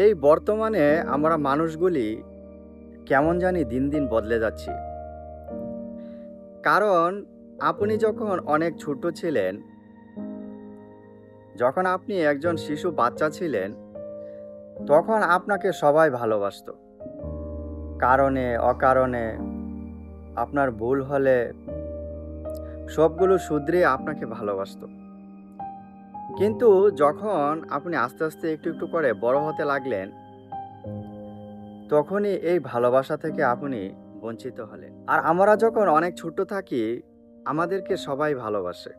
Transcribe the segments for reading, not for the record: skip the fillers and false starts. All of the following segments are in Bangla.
এই বর্তমানে আমরা মানুষগুলি কেমন জানি দিন দিন বদলে যাচ্ছি। কারণ আপনি যখন অনেক ছোট ছিলেন, যখন আপনি একজন শিশু বাচ্চা ছিলেন, তখন আপনাকে সবাই ভালোবাসতো। কারণে অকারণে আপনার ভুল হলে সবগুলো শুধরিয়ে আপনাকে ভালোবাসতো। কিন্তু যখন আপনি আস্তে আস্তে একটু একটু করে বড় হতে লাগলেন, তখনই এই ভালোবাসা থেকে আপনি বঞ্চিত হলেন। আর আমরা যখন অনেক ছোট থাকি, আমাদেরকে সবাই ভালোবাসে।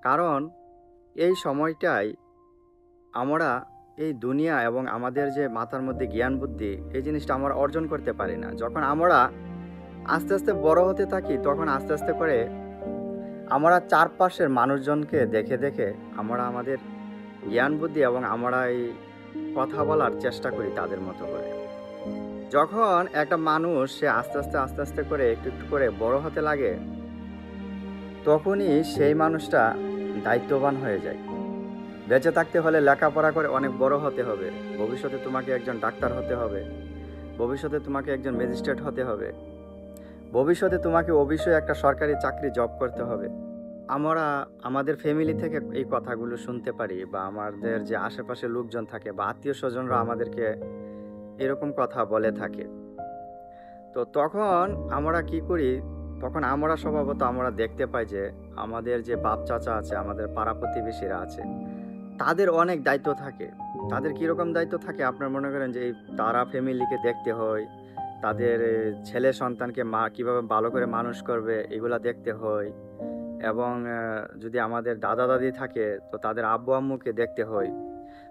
কারণ এই সময়টাই আমরা এই দুনিয়া এবং আমাদের যে মাথার মধ্যে জ্ঞান বুদ্ধি, এই জিনিসটা আমরা অর্জন করতে পারি না। যখন আমরা আস্তে আস্তে বড় হতে থাকি, তখন আস্তে আস্তে করে আমরা চারপাশের মানুষজনকে দেখে দেখে আমরা আমাদের জ্ঞান বুদ্ধি এবং আমরা এই কথা বলার চেষ্টা করি তাদের মতো করে। যখন একটা মানুষ সে আস্তে আস্তে করে একটু একটু করে বড় হতে লাগে, তখনই সেই মানুষটা দায়িত্ববান হয়ে যায়। বেঁচে থাকতে হলে লেখাপড়া করে অনেক বড় হতে হবে। ভবিষ্যতে তোমাকে একজন ডাক্তার হতে হবে। ভবিষ্যতে তোমাকে একজন ম্যাজিস্ট্রেট হতে হবে। ভবিষ্যতে তোমাকে অবশ্যই একটা সরকারি চাকরি জব করতে হবে। আমরা আমাদের ফ্যামিলি থেকে এই কথাগুলো শুনতে পারি, বা আমাদের যে আশেপাশে লোকজন থাকে বা আত্মীয় স্বজনরা আমাদেরকে এরকম কথা বলে থাকে। তো তখন আমরা কি করি, তখন আমরা স্বভাবত আমরা দেখতে পাই যে আমাদের যে বাপ চাচা আছে, আমাদের পাড়া প্রতিবেশীরা আছে, তাদের অনেক দায়িত্ব থাকে। তাদের কীরকম দায়িত্ব থাকে, আপনার মনে করেন যে এই তারা ফ্যামিলিকে দেখতে হয়, তাদের ছেলে সন্তানকে কীভাবে ভালো করে মানুষ করবে এগুলা দেখতে হয়। এবং যদি আমাদের দাদা দাদি থাকে, তো তাদের আব্বু আম্মুকে দেখতে হয়।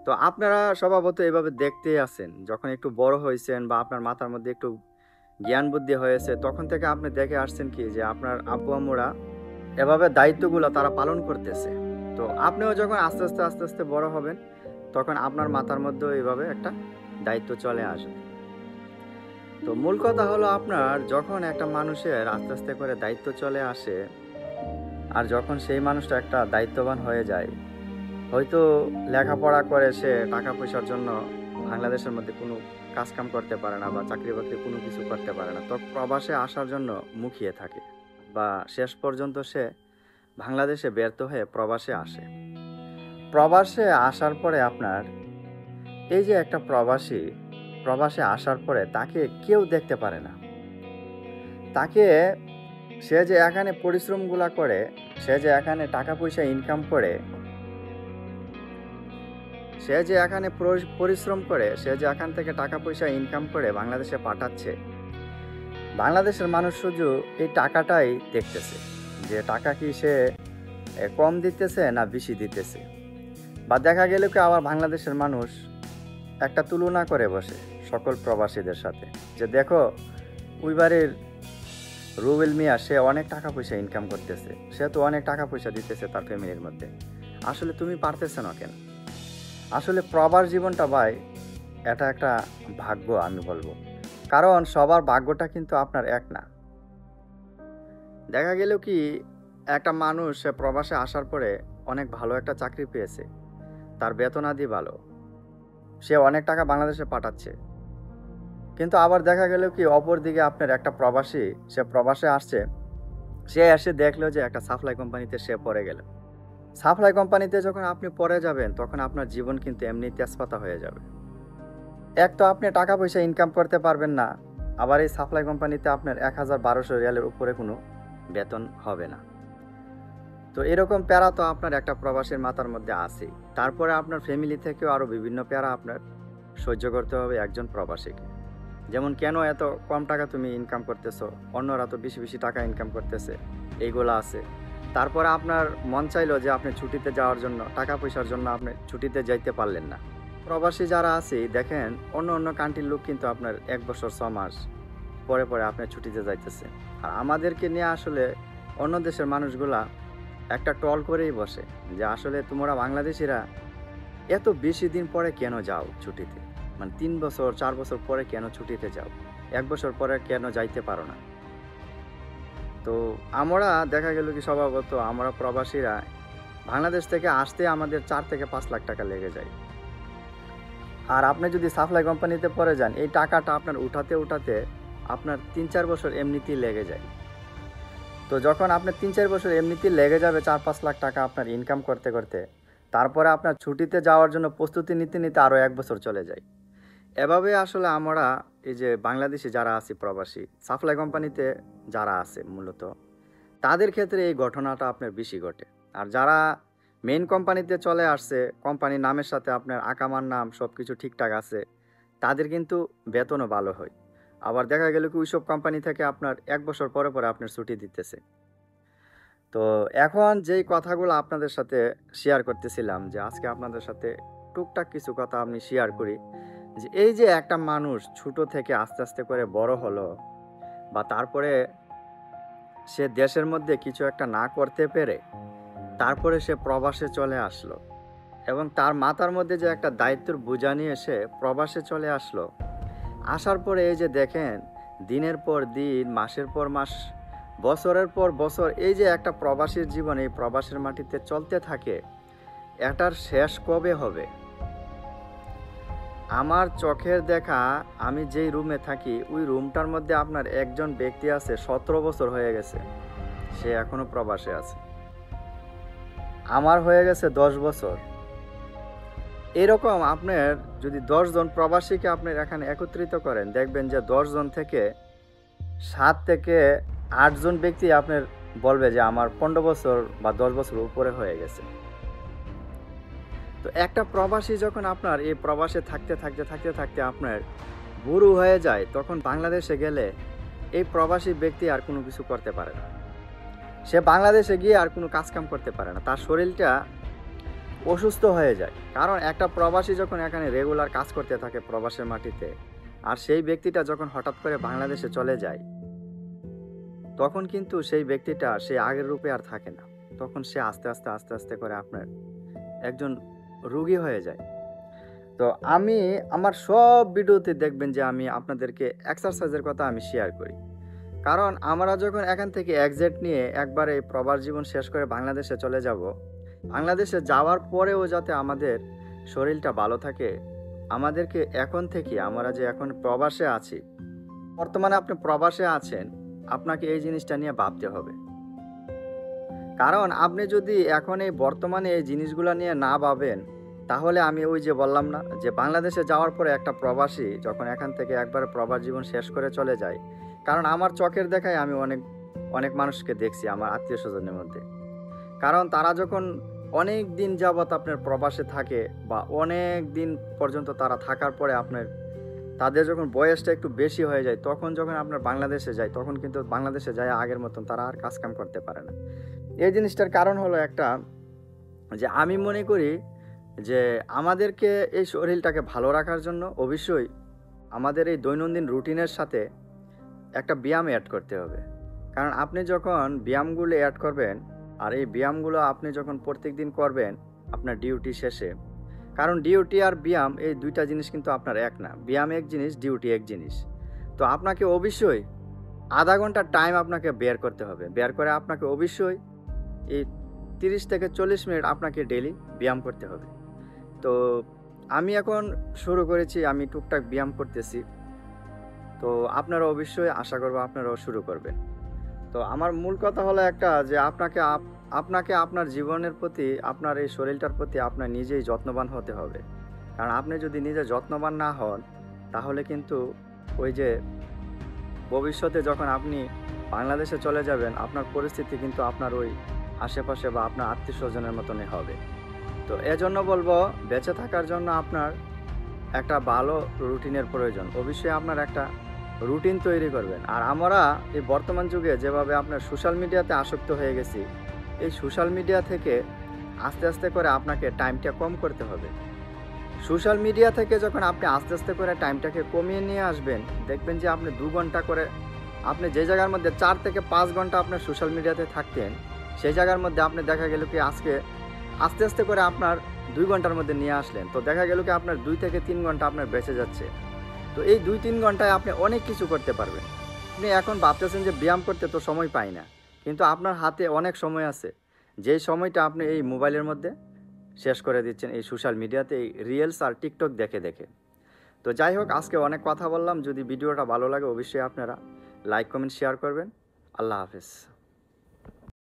তো আপনারা স্বভাবত এভাবে দেখতেই আছেন। যখন একটু বড় হয়েছেন বা আপনার মাথার মধ্যে একটু জ্ঞান বুদ্ধি হয়েছে, তখন থেকে আপনি দেখে আসছেন কি যে আপনার আব্বু আম্মুরা এভাবে দায়িত্বগুলো তারা পালন করতেছে। তো আপনিও যখন আস্তে আস্তে বড় হবেন, তখন আপনার মাথার মধ্যেও এইভাবে একটা দায়িত্ব চলে আসবে। তো মূল কথা হলো, আপনার যখন একটা মানুষের আস্তে আস্তে করে দায়িত্ব চলে আসে, আর যখন সেই মানুষটা একটা দায়িত্ববান হয়ে যায়, হয়তো লেখাপড়া করে সে টাকা পয়সার জন্য বাংলাদেশের মধ্যে কোনো কাজকাম করতে পারে না বা চাকরি বাকরি কোনো কিছু করতে পারে না, তো প্রবাসে আসার জন্য মুখিয়ে থাকে, বা শেষ পর্যন্ত সে বাংলাদেশে ব্যর্থ হয়ে প্রবাসে আসে। প্রবাসে আসার পরে আপনার এই যে একটা প্রবাসে আসার পরে তাকে কেউ দেখতে পারে না। তাকে, সে যে এখানে পরিশ্রমগুলা করে, সে যে এখানে টাকা পয়সা ইনকাম করে, সে যে এখানে পরিশ্রম করে, সে যে এখান থেকে টাকা পয়সা ইনকাম করে বাংলাদেশে পাঠাচ্ছে, বাংলাদেশের মানুষ শুধু এই টাকাটাই দেখতেছে, যে টাকা কি সে কম দিতেছে না বেশি দিতেছে। বা দেখা গেল কি আবার বাংলাদেশের মানুষ একটা তুলনা করে বসে সকল প্রবাসীদের সাথে, যে দেখো ওই বাড়ির রুবেল মিয়া, সে অনেক টাকা পয়সা ইনকাম করতেছে, সে তো অনেক টাকা পয়সা দিতেছে তার ফ্যামিলির মধ্যে, আসলে তুমি পারতেছ না কেন? আসলে প্রবাস জীবনটা ভাই, এটা একটা ভাগ্য আমি বলবো। কারণ সবার ভাগ্যটা কিন্তু আপনার এক না। দেখা গেল কি একটা মানুষ সে প্রবাসে আসার পরে অনেক ভালো একটা চাকরি পেয়েছে, তার বেতনাদি ভালো, সে অনেক টাকা বাংলাদেশে পাঠাচ্ছে। কিন্তু আবার দেখা গেল কি অপর দিকে আপনার একটা প্রবাসী, সে প্রবাসে আসছে, সে এসে দেখলো যে একটা সাপ্লাই কোম্পানিতে সে পড়ে গেল। সাপ্লাই কোম্পানিতে যখন আপনি পড়ে যাবেন, তখন আপনার জীবন কিন্তু এমনি তেজপাতা হয়ে যাবে। এক তো আপনি টাকা পয়সা ইনকাম করতে পারবেন না, আবার এই সাপ্লাই কোম্পানিতে আপনার ১,১২০০ রিয়ালের উপরে কোনো বেতন হবে না। তো এরকম প্যারা তো আপনার একটা প্রবাসীর মাথার মধ্যে আছেই। তারপরে আপনার ফ্যামিলি থেকেও আরও বিভিন্ন প্যারা আপনার সহ্য করতে হবে একজন প্রবাসীকে। যেমন, কেন এত কম টাকা তুমি ইনকাম করতেছো, অন্যরা তো বেশি বেশি টাকা ইনকাম করতেছে, এইগুলো আছে। তারপরে আপনার মন চাইলো যে আপনি ছুটিতে যাওয়ার জন্য, টাকা পয়সার জন্য আপনি ছুটিতে যাইতে পারলেন না। প্রবাসী যারা আছে দেখেন, অন্য অন্য কান্ট্রির লোক কিন্তু আপনার ১ বছর ৬ মাস পরে পরে আপনার ছুটিতে যাইতেছে। আর আমাদেরকে নিয়ে আসলে অন্য দেশের মানুষগুলা একটা টল করেই বসে, যে আসলে তোমরা বাংলাদেশিরা এত বেশি দিন পরে কেন যাও ছুটিতে, মানে ৩ বছর ৪ বছর পরে কেন ছুটিতে যাও, ১ বছর পরে কেন যাইতে পারো না। তো আমরা দেখা গেল কি স্বভাবত আমরা প্রবাসীরা বাংলাদেশ থেকে আসতে আমাদের ৪ থেকে ৫ লাখ টাকা লেগে যায়। আর আপনি যদি সাপ্লাই কোম্পানিতে পড়ে যান, এই টাকাটা আপনার উঠাতে উঠাতে আপনার ৩-৪ বছর এমনিতেই লেগে যায়। তো যখন আপনার ৩-৪ বছর এমনিতেই লেগে যাবে ৪-৫ লাখ টাকা আপনার ইনকাম করতে করতে, তারপরে আপনার ছুটিতে যাওয়ার জন্য প্রস্তুতি নিতে নিতে আরও ১ বছর চলে যায়। এভাবে আসলে আমরা এই যে বাংলাদেশে যারা আছি প্রবাসী, সাপ্লাই কোম্পানিতে যারা আছে মূলত, তাদের ক্ষেত্রে এই ঘটনাটা আপনার বেশি ঘটে। আর যারা মেইন কোম্পানিতে চলে আসছে, কোম্পানির নামের সাথে আপনার আকামার নাম সব কিছু ঠিকঠাক আছে, তাদের কিন্তু বেতনও ভালো হয়। আবার দেখা গেল কি ওইসব কোম্পানি থেকে আপনার ১ বছর পরে পরে আপনার ছুটি দিতেছে। তো এখন যেই কথাগুলো আপনাদের সাথে শেয়ার করতেছিলাম, যে আজকে আপনাদের সাথে টুকটাক কিছু কথা আমি শেয়ার করি, যে এই যে একটা মানুষ ছোট থেকে আস্তে আস্তে করে বড় হলো, বা তারপরে সে দেশের মধ্যে কিছু একটা না করতে পেরে তারপরে সে প্রবাসে চলে আসলো, এবং তার মাথার মধ্যে যে একটা দায়িত্বের বোঝা নিয়ে সে প্রবাসে চলে আসলো। আসার পরে এই যে দেখেন, দিনের পর দিন, মাসের পর মাস, বছরের পর বছর এই যে একটা প্রবাসীর জীবন এই প্রবাসের মাটিতে চলতে থাকে, এটার শেষ কবে হবে? আমার চোখের দেখা, আমি যেই রুমে থাকি ওই রুমটার মধ্যে আপনার একজন ব্যক্তি আছে ১৭ বছর হয়ে গেছে, সে এখনো প্রবাসে আছে। আমার হয়ে গেছে ১০ বছর। এরকম আপনার যদি ১০ জন প্রবাসীকে আপনার এখানে একত্রিত করেন, দেখবেন যে ১০ জন থেকে ৭ থেকে ৮ জন ব্যক্তি আপনার বলবে যে আমার ১৫ বছর বা ১০ বছর উপরে হয়ে গেছে। তো একটা প্রবাসী যখন আপনার এই প্রবাসে থাকতে থাকতে থাকতে থাকতে আপনার বুড়ো হয়ে যায়, তখন বাংলাদেশে গেলে এই প্রবাসী ব্যক্তি আর কোনো কিছু করতে পারে না। সে বাংলাদেশে গিয়ে আর কোনো কাজকাম করতে পারে না, তার শরীরটা অসুস্থ হয়ে যায়। কারণ একটা প্রবাসী যখন এখানে রেগুলার কাজ করতে থাকে প্রবাসের মাটিতে, আর সেই ব্যক্তিটা যখন হঠাৎ করে বাংলাদেশে চলে যায়, তখন কিন্তু সেই ব্যক্তিটা সেই আগের রূপে আর থাকে না। তখন সে আস্তে আস্তে আস্তে আস্তে করে আপনার একজন রোগী হয়ে যায়। তো আমি আমার সব ভিডিওতে দেখবেন যে আমি আপনাদেরকে এক্সারসাইজের কথা আমি শেয়ার করি। কারণ আমরা যখন এখান থেকে এক্সিট নিয়ে একবারে প্রবাস জীবন শেষ করে বাংলাদেশে চলে যাব, বাংলাদেশে যাওয়ার পরেও যাতে আমাদের শরীরটা ভালো থাকে, আমাদেরকে এখন থেকে, আমরা যে এখন প্রবাসে আছি, বর্তমানে আপনি প্রবাসে আছেন, আপনাকে এই জিনিসটা নিয়ে ভাবতে হবে। কারণ আপনি যদি এখন এই বর্তমানে এই জিনিসগুলো নিয়ে না ভাবেন, তাহলে আমি ওই যে বললাম না, যে বাংলাদেশে যাওয়ার পরে একটা প্রবাসী যখন এখান থেকে একবারে প্রবাস জীবন শেষ করে চলে যায়, কারণ আমার চোখের দেখায় আমি অনেক অনেক মানুষকে দেখছি আমার আত্মীয় স্বজনের মধ্যে। কারণ তারা যখন অনেক দিন যাবৎ আপনার প্রবাসে থাকে, বা অনেক দিন পর্যন্ত তারা থাকার পরে আপনার তাদের যখন বয়সটা একটু বেশি হয়ে যায়, তখন যখন আপনার বাংলাদেশে যায়, তখন কিন্তু বাংলাদেশে যায় আগের মতন তারা আর কাজকাম করতে পারে না। এই জিনিসটার কারণ হলো একটা, যে আমি মনে করি যে আমাদেরকে এই শরীরটাকে ভালো রাখার জন্য অবশ্যই আমাদের এই দৈনন্দিন রুটিনের সাথে একটা ব্যায়াম অ্যাড করতে হবে। কারণ আপনি যখন ব্যায়ামগুলো অ্যাড করবেন, আর এই ব্যায়ামগুলো আপনি যখন প্রত্যেক দিন করবেন আপনার ডিউটি শেষে, কারণ ডিউটি আর ব্যায়াম এই দুইটা জিনিস কিন্তু আপনার এক না, ব্যায়াম এক জিনিস, ডিউটি এক জিনিস। তো আপনাকে অবশ্যই আধা ঘন্টা টাইম আপনাকে বের করতে হবে, বের করে আপনাকে অবশ্যই এই 30 থেকে 40 মিনিট আপনাকে ডেইলি ব্যায়াম করতে হবে। তো আমি এখন শুরু করেছি, আমি টুকটাক ব্যায়াম করতেছি। তো আপনারা অবশ্যই আশা করব আপনারাও শুরু করবেন। তো আমার মূল কথা হলো একটা, যে আপনাকে আপনার জীবনের প্রতি, আপনার এই শরীরটার প্রতি আপনার নিজেই যত্নবান হতে হবে। কারণ আপনি যদি নিজে যত্নবান না হন, তাহলে কিন্তু ওই যে ভবিষ্যতে যখন আপনি বাংলাদেশে চলে যাবেন, আপনার পরিস্থিতি কিন্তু আপনার ওই আশেপাশে বা আপনার আত্মীয় স্বজনের মতনই হবে। তো এজন্য বলবো, বেঁচে থাকার জন্য আপনার একটা ভালো রুটিনের প্রয়োজন। অবশ্যই আপনার একটা রুটিন তৈরি করবেন। আর আমরা এই বর্তমান যুগে যেভাবে আপনার সোশ্যাল মিডিয়াতে আসক্ত হয়ে গেছি, এই সোশ্যাল মিডিয়া থেকে আস্তে আস্তে করে আপনাকে টাইমটা কম করতে হবে। সোশ্যাল মিডিয়া থেকে যখন আপনি আস্তে আস্তে করে টাইমটাকে কমিয়ে নিয়ে আসবেন, দেখবেন যে আপনি 2 ঘন্টা করে, আপনি যে জায়গার মধ্যে 4 থেকে 5 ঘন্টা আপনার সোশ্যাল মিডিয়াতে থাকতেন, সেই জায়গার মধ্যে আপনি দেখা গেল কি আজকে আস্তে আস্তে করে আপনার 2 ঘন্টার মধ্যে নিয়ে আসলেন। তো দেখা গেল কি আপনার 2 থেকে 3 ঘন্টা আপনার বেঁচে যাচ্ছে। তো এই 2-3 ঘন্টায় আপনি অনেক কিছু করতে পারবেন। আপনি এখন ভাবতেছেন যে ব্যায়াম করতে তো সময় পাই না, কিন্তু আপনার হাতে অনেক সময় আছে, যেই সময়টা আপনি এই মোবাইলের মধ্যে শেষ করে দিচ্ছেন এই সোশ্যাল মিডিয়াতে এই রিলস আর টিকটক দেখে দেখে। তো যাই হোক, আজকে অনেক কথা বললাম। যদি ভিডিওটা ভালো লাগে অবশ্যই আপনারা লাইক কমেন্ট শেয়ার করবেন। আল্লাহ হাফেজ।